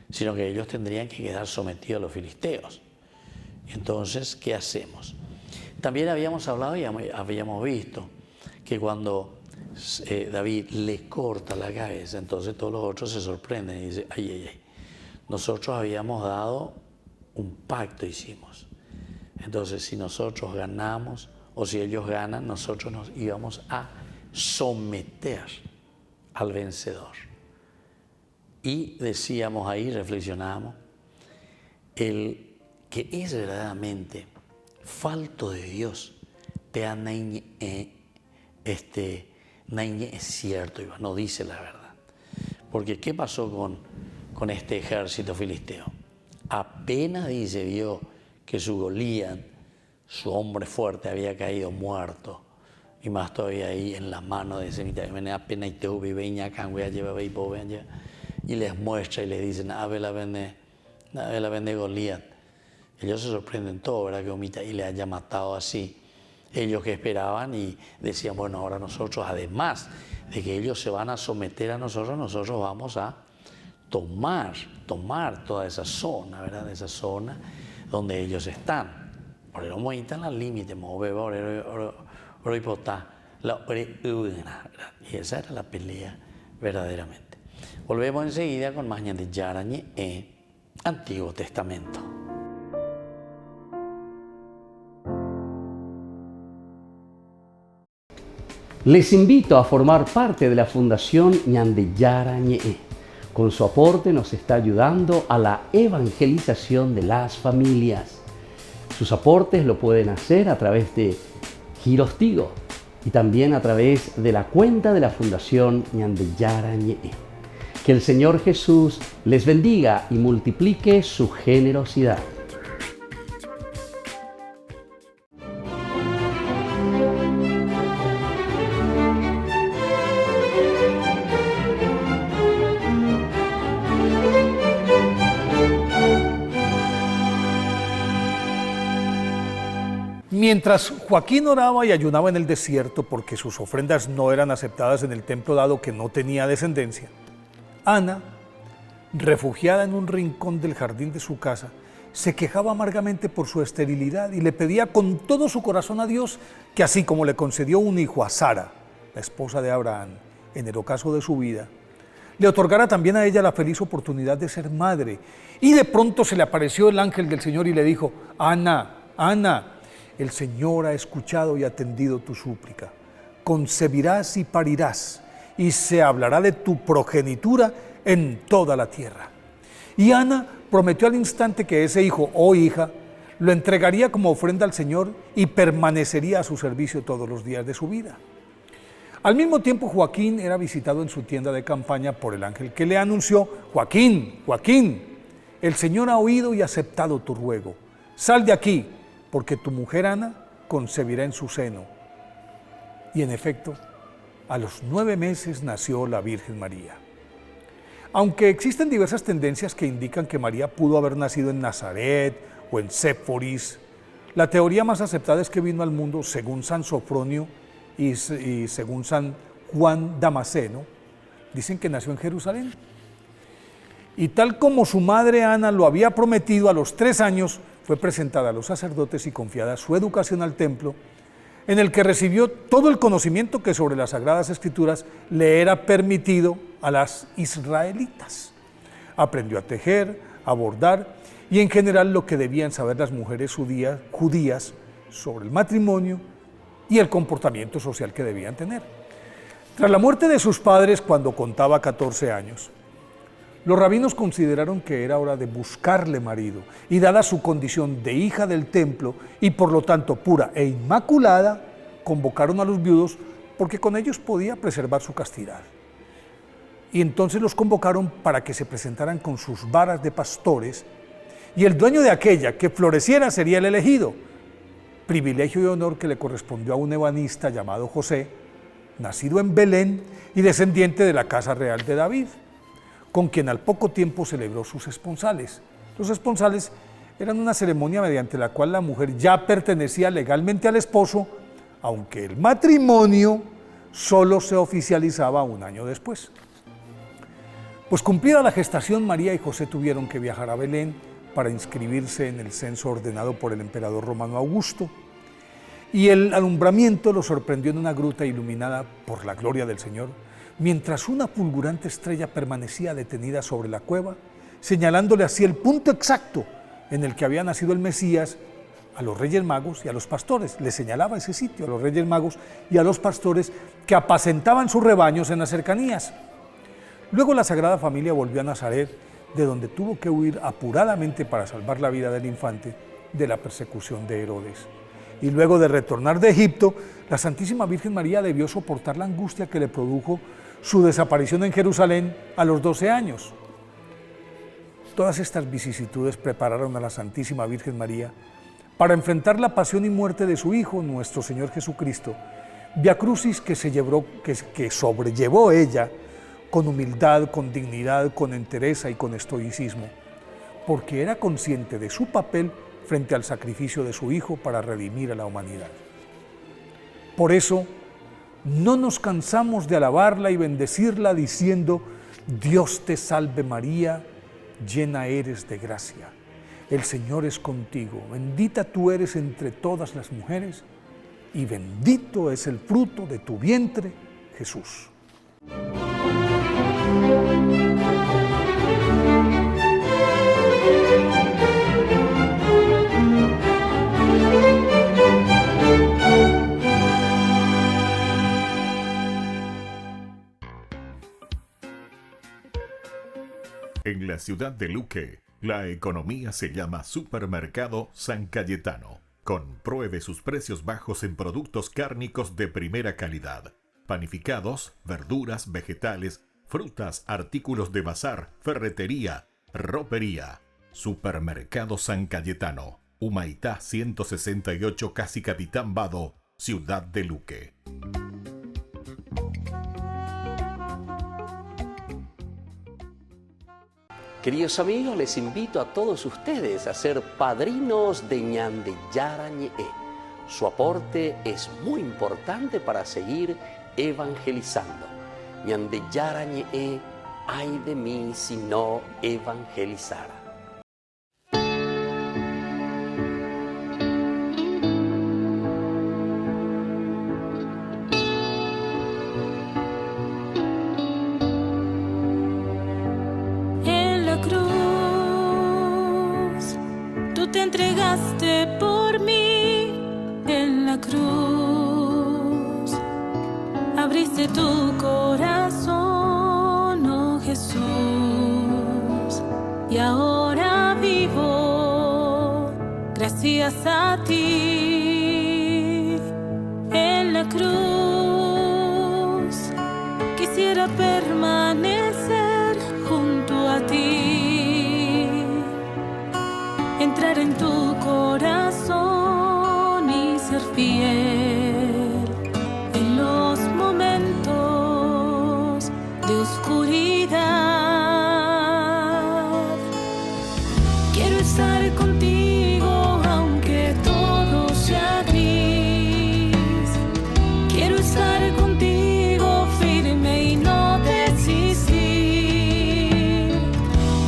Sino que ellos tendrían que quedar sometidos a los filisteos. Entonces, ¿qué hacemos? También habíamos hablado y habíamos visto que cuando David le corta la cabeza. Entonces todos los otros se sorprenden y dicen, ay, ay, ay, nosotros habíamos dado un pacto, hicimos. Entonces si nosotros ganamos o si ellos ganan, nosotros nos íbamos a someter al vencedor. Y decíamos ahí, reflexionábamos, el que es verdaderamente falto de Dios, te es cierto, no dice la verdad. Porque ¿qué pasó con este ejército filisteo? Apenas dice Dios que su Goliat, su hombre fuerte, había caído muerto, y más todavía ahí en las manos de ese mitad, apenas y les muestra y les dicen, ave la vende Goliat. Ellos se sorprenden todo, ¿verdad? Que Omita y le haya matado así. Ellos que esperaban y decían, bueno, ahora nosotros, además de que ellos se van a someter a nosotros, nosotros vamos a tomar toda esa zona, ¿verdad? Esa zona donde ellos están. Por eso están al límite, y esa era la pelea verdaderamente. Volvemos enseguida con más Ñan de Yarañe Antiguo Testamento. Les invito a formar parte de la Fundación Ñan de Yarañe. Con su aporte nos está ayudando a la evangelización de las familias. Sus aportes lo pueden hacer a través de Giros Tigo y también a través de la cuenta de la Fundación Ñan de Yarañe. Que el Señor Jesús les bendiga y multiplique su generosidad. Mientras Joaquín oraba y ayunaba en el desierto porque sus ofrendas no eran aceptadas en el templo dado que no tenía descendencia, Ana, refugiada en un rincón del jardín de su casa, se quejaba amargamente por su esterilidad y le pedía con todo su corazón a Dios que así como le concedió un hijo a Sara, la esposa de Abraham, en el ocaso de su vida, le otorgara también a ella la feliz oportunidad de ser madre. Y de pronto se le apareció el ángel del Señor y le dijo, Ana, Ana, el Señor ha escuchado y atendido tu súplica. Concebirás y parirás, y se hablará de tu progenitura en toda la tierra. Y Ana prometió al instante que ese hijo o hija lo entregaría como ofrenda al Señor y permanecería a su servicio todos los días de su vida. Al mismo tiempo, Joaquín era visitado en su tienda de campaña por el ángel que le anunció, Joaquín, Joaquín, el Señor ha oído y aceptado tu ruego. Sal de aquí, porque tu mujer Ana concebirá en su seno. Y en efecto, a los 9 meses nació la Virgen María. Aunque existen diversas tendencias que indican que María pudo haber nacido en Nazaret o en Séforis, la teoría más aceptada es que vino al mundo según San Sofronio y según San Juan Damasceno, dicen que nació en Jerusalén. Y tal como su madre Ana lo había prometido, a los 3 años fue presentada a los sacerdotes y confiada su educación al templo, en el que recibió todo el conocimiento que sobre las Sagradas Escrituras le era permitido a las israelitas. Aprendió a tejer, a bordar y en general lo que debían saber las mujeres judías sobre el matrimonio y el comportamiento social que debían tener. Tras la muerte de sus padres, cuando contaba 14 años, los rabinos consideraron que era hora de buscarle marido y dada su condición de hija del templo y por lo tanto pura e inmaculada, convocaron a los viudos porque con ellos podía preservar su castidad. Y entonces los convocaron para que se presentaran con sus varas de pastores y el dueño de aquella que floreciera sería el elegido, privilegio y honor que le correspondió a un ebanista llamado José, nacido en Belén y descendiente de la casa real de David, con quien al poco tiempo celebró sus esponsales. Los esponsales eran una ceremonia mediante la cual la mujer ya pertenecía legalmente al esposo, aunque el matrimonio solo se oficializaba 1 año después. Pues cumplida la gestación, María y José tuvieron que viajar a Belén para inscribirse en el censo ordenado por el emperador romano Augusto. y el alumbramiento lo sorprendió en una gruta iluminada por la gloria del Señor, mientras una fulgurante estrella permanecía detenida sobre la cueva, señalándole así el punto exacto en el que había nacido el Mesías a los Reyes Magos y a los pastores. Le señalaba ese sitio a los Reyes Magos y a los pastores que apacentaban sus rebaños en las cercanías. Luego la Sagrada Familia volvió a Nazaret, de donde tuvo que huir apuradamente para salvar la vida del infante de la persecución de Herodes. Y luego de retornar de Egipto, la Santísima Virgen María debió soportar la angustia que le produjo su desaparición en Jerusalén a los 12 años. Todas estas vicisitudes prepararon a la Santísima Virgen María para enfrentar la pasión y muerte de su Hijo, nuestro Señor Jesucristo, viacrucis que sobrellevó ella con humildad, con dignidad, con entereza y con estoicismo, porque era consciente de su papel frente al sacrificio de su Hijo para redimir a la humanidad. Por eso, no nos cansamos de alabarla y bendecirla diciendo: Dios te salve María, llena eres de gracia. El Señor es contigo, bendita tú eres entre todas las mujeres, y bendito es el fruto de tu vientre, Jesús. En la ciudad de Luque, la economía se llama Supermercado San Cayetano. Compruebe sus precios bajos en productos cárnicos de primera calidad. Panificados, verduras, vegetales, frutas, artículos de bazar, ferretería, ropería. Supermercado San Cayetano, Humaitá 168, casi Capitán Vado, ciudad de Luque. Queridos amigos, les invito a todos ustedes a ser padrinos de Ñandeyara Ñe'e. Su aporte es muy importante para seguir evangelizando. Ñandeyara Ñe'e, ay de mí si no evangelizara. Entregaste por mí en la cruz, abriste tu corazón, oh Jesús, y ahora vivo gracias a ti. En la cruz quisiera permanecer junto a ti, entrar en tu corazón y ser fiel en los momentos de oscuridad. Quiero estar contigo aunque todo sea gris. Quiero estar contigo firme y no desistir.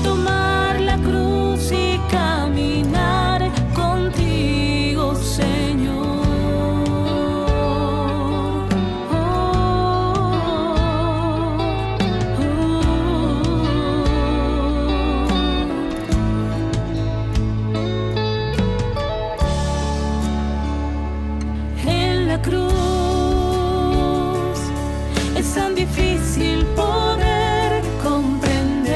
Tomar la cruz y caminar contigo, Señor. En la cruz es tan difícil poder comprender,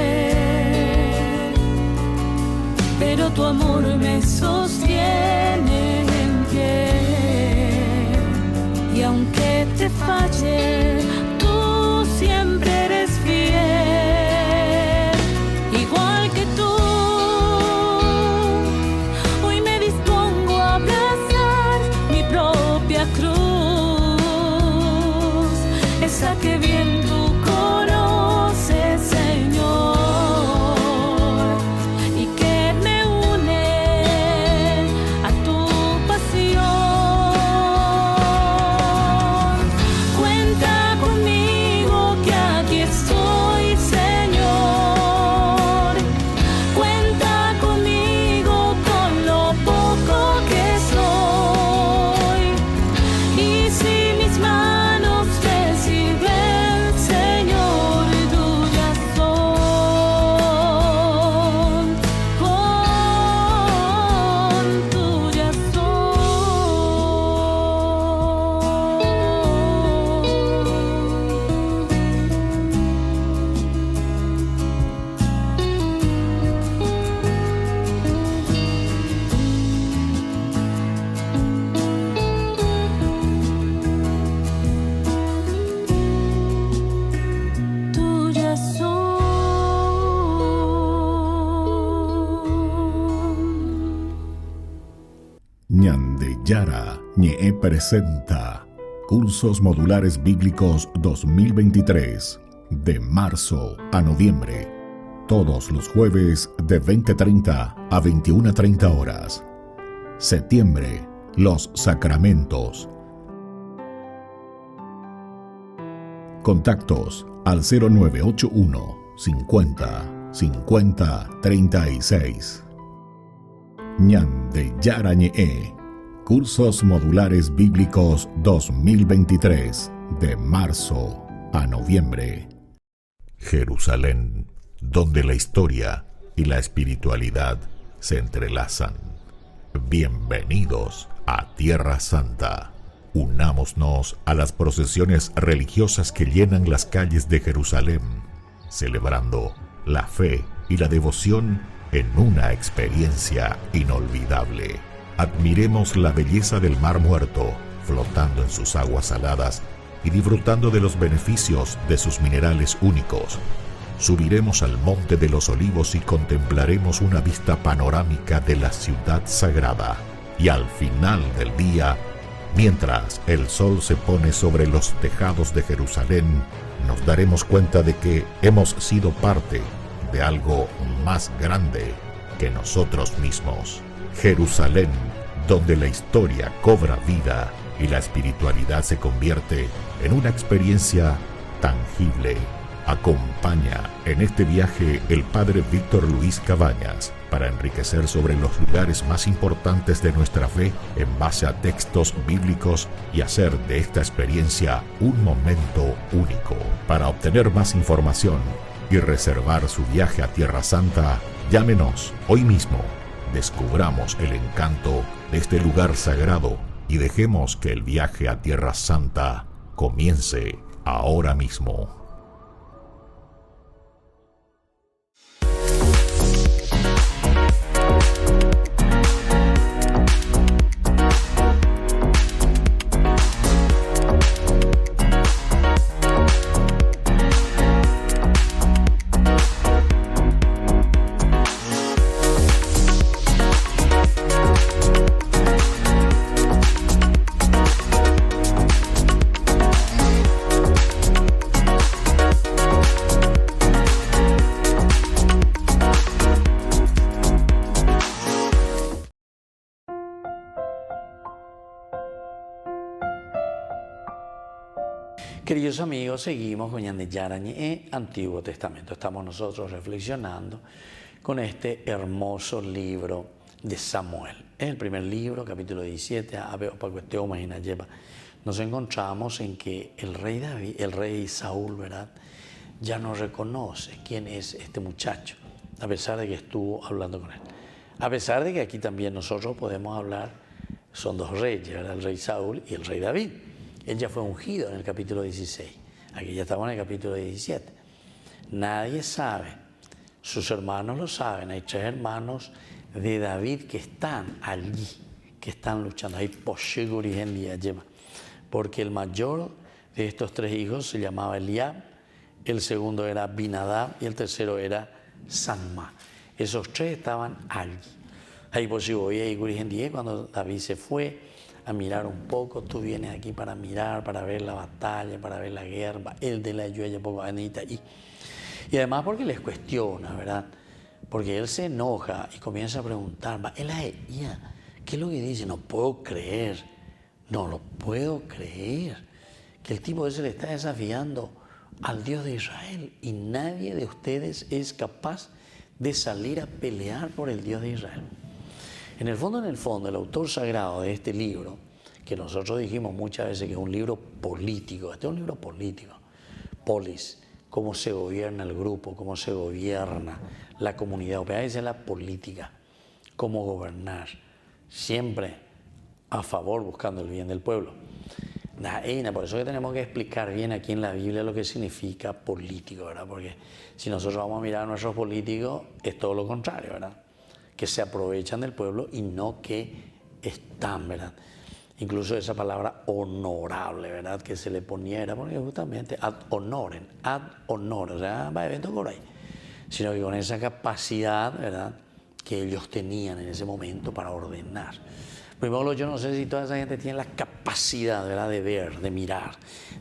pero tu amor me sostiene en pie. Y aunque te falle, tú siempre eres fiel. Igual que tú, hoy me dispongo a abrazar mi propia cruz, esa que bien tú conoces, Señor, y que me une a tu pasión. Cuenta Yara Ñe'e presenta Cursos Modulares Bíblicos 2023, de marzo a noviembre, todos los jueves de 20:30 a 21:30 horas. Septiembre, los sacramentos. Contactos al 0981 50 50 36. Ñan de Yara Ñe'e, Cursos Modulares Bíblicos 2023, de marzo a noviembre. Jerusalén, donde la historia y la espiritualidad se entrelazan. Bienvenidos a Tierra Santa. Unámonos a las procesiones religiosas que llenan las calles de Jerusalén, celebrando la fe y la devoción en una experiencia inolvidable. Admiremos la belleza del Mar Muerto, flotando en sus aguas saladas y disfrutando de los beneficios de sus minerales únicos. Subiremos al Monte de los Olivos y contemplaremos una vista panorámica de la ciudad sagrada. Y al final del día, mientras el sol se pone sobre los tejados de Jerusalén, nos daremos cuenta de que hemos sido parte de algo más grande que nosotros mismos. Jerusalén, donde la historia cobra vida y la espiritualidad se convierte en una experiencia tangible. Acompaña en este viaje el Padre Víctor Luis Cabañas para enriquecer sobre los lugares más importantes de nuestra fe en base a textos bíblicos y hacer de esta experiencia un momento único. Para obtener más información y reservar su viaje a Tierra Santa, llámenos hoy mismo. Descubramos el encanto de este lugar sagrado y dejemos que el viaje a Tierra Santa comience ahora mismo. Queridos amigos, seguimos con Ñan de Yara Ñe'e, Antiguo Testamento. Estamos nosotros reflexionando con este hermoso libro de Samuel. Es el primer libro, capítulo 17. Nos encontramos en que el rey David, el rey Saúl, ¿verdad?, ya no reconoce quién es este muchacho, a pesar de que estuvo hablando con él. A pesar de que aquí también nosotros podemos hablar, son dos reyes, ¿verdad?, el rey Saúl y el rey David. Él ya fue ungido en el capítulo 16. Aquí ya estamos en el capítulo 17. Nadie sabe. Sus hermanos lo saben. Hay 3 hermanos de David que están allí, que están luchando. Hay Posheguri en día lleva. Porque el mayor de estos 3 hijos se llamaba Eliab, el segundo era Abinadab y el tercero era Samma. Esos 3 estaban allí. Hay Posheguri en día cuando David se fue a mirar un poco. Tú vienes aquí para mirar, para ver la batalla, para ver la guerra, el de la lluvia poco anita y además porque les cuestiona, ¿verdad? Porque él se enoja y comienza a preguntar, ¿qué es lo que dice? No puedo creer, no lo puedo creer, que el tipo ese le está desafiando al Dios de Israel y nadie de ustedes es capaz de salir a pelear por el Dios de Israel. En el fondo, el autor sagrado de este libro, que nosotros dijimos muchas veces que es un libro político, este es un libro político, polis, cómo se gobierna el grupo, cómo se gobierna la comunidad, esa es la política, cómo gobernar, siempre a favor, buscando el bien del pueblo. Por eso que tenemos que explicar bien aquí en la Biblia lo que significa político, ¿verdad? Porque si nosotros vamos a mirar a nuestros políticos, es todo lo contrario, ¿verdad? Que se aprovechan del pueblo y no que están, ¿verdad? Incluso esa palabra honorable, ¿verdad?, que se le ponía era porque justamente ad honorem, o sea, va evento por ahí, sino que con esa capacidad, ¿verdad?, que ellos tenían en ese momento para ordenar. Primero, yo no sé si toda esa gente tiene la capacidad, ¿verdad?, de ver, de mirar,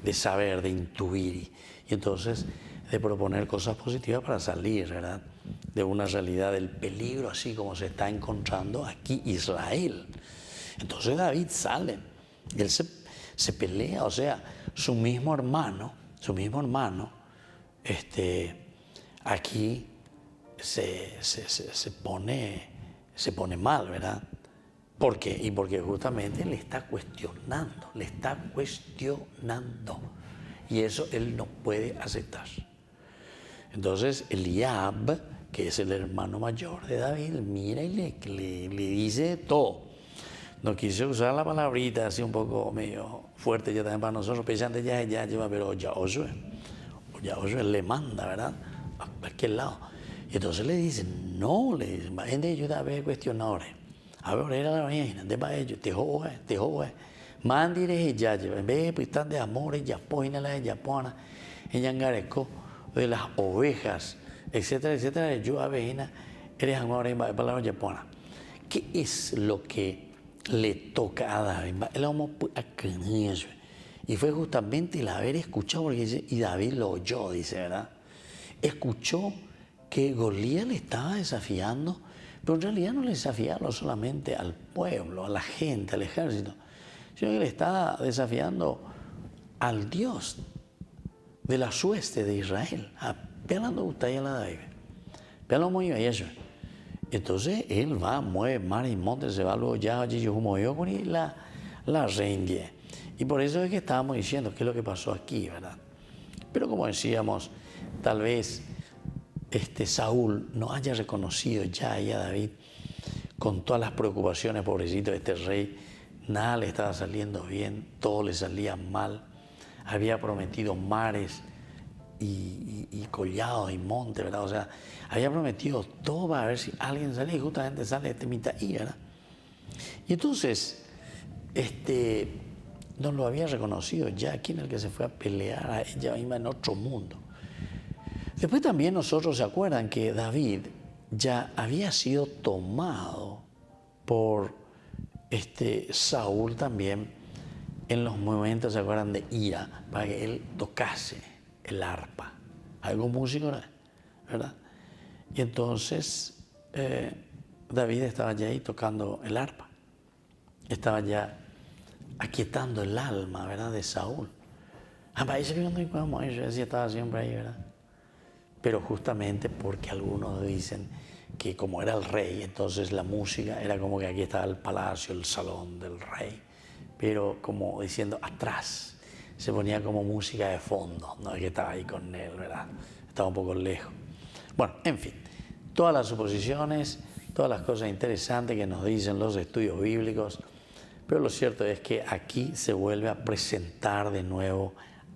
de saber, de intuir y entonces de proponer cosas positivas para salir, ¿verdad?, de una realidad del peligro, así como se está encontrando aquí Israel. Entonces David sale, él se pelea, o sea, su mismo hermano, aquí se pone mal, ¿verdad? ¿Por qué? Y porque justamente le está cuestionando. Y eso él no puede aceptar. Entonces Eliab, que es el hermano mayor de David, mira y le dice todo. No quise usar la palabrita así un poco medio fuerte ya también para nosotros, pensando ya lleva, pero Josué le manda, ¿verdad?, a aquel lado. Y entonces le dice, no, le dice, gente ayuda a ver cuestionadores. A ver, era la vaina, de para ellos, te joder. Mandire ya lleva, ve, pues están de amores, ya poina la ya pona, en yangareco, de las ovejas, etcétera, etcétera, yo avena, eres amor en palabras japona. ¿Qué es lo que le toca a David? El vamos a creer. Y fue justamente el haber escuchado, porque dice, y David lo oyó, dice, ¿verdad? Escuchó que Goliat le estaba desafiando, pero en realidad no le desafiaba solamente al pueblo, a la gente, al ejército, sino que le estaba desafiando al Dios de la sueste de Israel. Pelando usted a la David. Pelando muy bien eso. Entonces él va, mueve mares y montes, se va luego ya allí yo como yo con y la rinde. Y por eso es que estábamos diciendo qué es lo que pasó aquí, ¿verdad? Pero como decíamos, tal vez Saúl no haya reconocido ya a David con todas las preocupaciones, pobrecito de este rey, nada le estaba saliendo bien, todo le salía mal, había prometido mares y collados y montes, ¿verdad? O sea, había prometido todo para ver si alguien salía y justamente sale mitad ahí, ¿verdad? Y entonces, no lo había reconocido ya, ¿quién es el que se fue a pelear a ella misma en otro mundo? Después también nosotros se acuerdan que David ya había sido tomado por Saúl también en los momentos, ¿se acuerdan?, de ira, para que él tocase el arpa. Algo músico, ¿verdad? Y entonces David estaba ya ahí tocando el arpa. Estaba ya aquietando el alma, ¿verdad?, de Saúl. Parece que no estaba siempre ahí, ¿verdad? Pero justamente porque algunos dicen que como era el rey, entonces la música era como que aquí estaba el palacio, el salón del rey, pero como diciendo atrás, se ponía como música de fondo, no es que estaba ahí con él, ¿verdad? Estaba un poco lejos. Bueno, en fin, todas las suposiciones, todas las cosas interesantes que nos dicen los estudios bíblicos, pero lo cierto es que aquí se vuelve a presentar de nuevo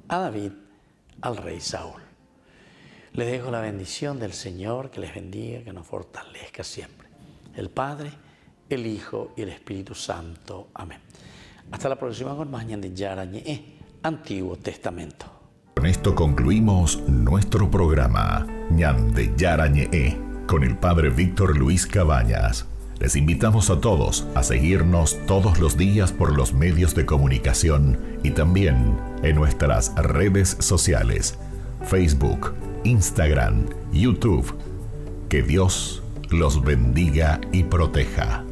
a David, al rey Saúl. Les dejo la bendición del Señor, que les bendiga, que nos fortalezca siempre. El Padre, el Hijo y el Espíritu Santo. Amén. Hasta la próxima con más Ñande Yara Ñe, Antiguo Testamento. Con esto concluimos nuestro programa Ñande Yara Ñe, con el Padre Víctor Luis Cabañas. Les invitamos a todos a seguirnos todos los días por los medios de comunicación y también en nuestras redes sociales, Facebook, Instagram, YouTube. Que Dios los bendiga y proteja.